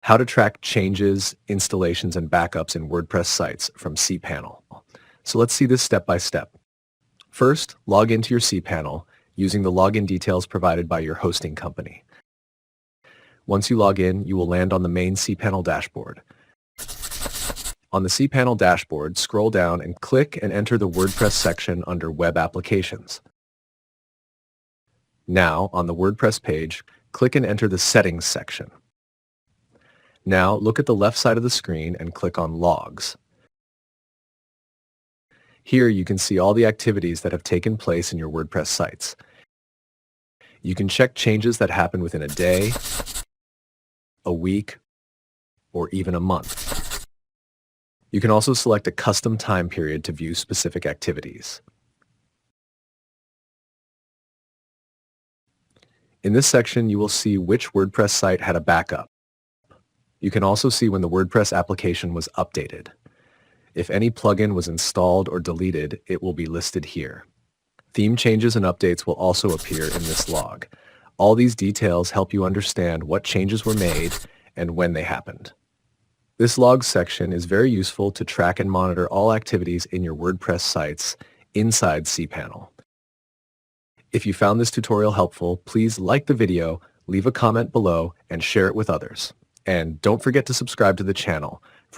How to track changes, installations, and backups in WordPress sites from cPanel. So let's see this step by step. First, log into your cPanel using the login details provided by your hosting company. Once you log in, you will land on the main cPanel dashboard. On the cPanel dashboard, scroll down and click and enter the WordPress section under Web Applications. Now, on the WordPress page, click and enter the Settings section. Now, look at the left side of the screen and click on Logs. Here you can see all the activities that have taken place in your WordPress sites. You can check changes that happen within a day, a week, or even a month. You can also select a custom time period to view specific activities. In this section, you will see which WordPress site had a backup. You can also see when the WordPress application was updated. If any plugin was installed or deleted, it will be listed here. Theme changes and updates will also appear in this log. All these details help you understand what changes were made and when they happened. This logs section is very useful to track and monitor all activities in your WordPress sites inside cPanel. If you found this tutorial helpful, please like the video, leave a comment below, and share it with others. And don't forget to subscribe to the channel.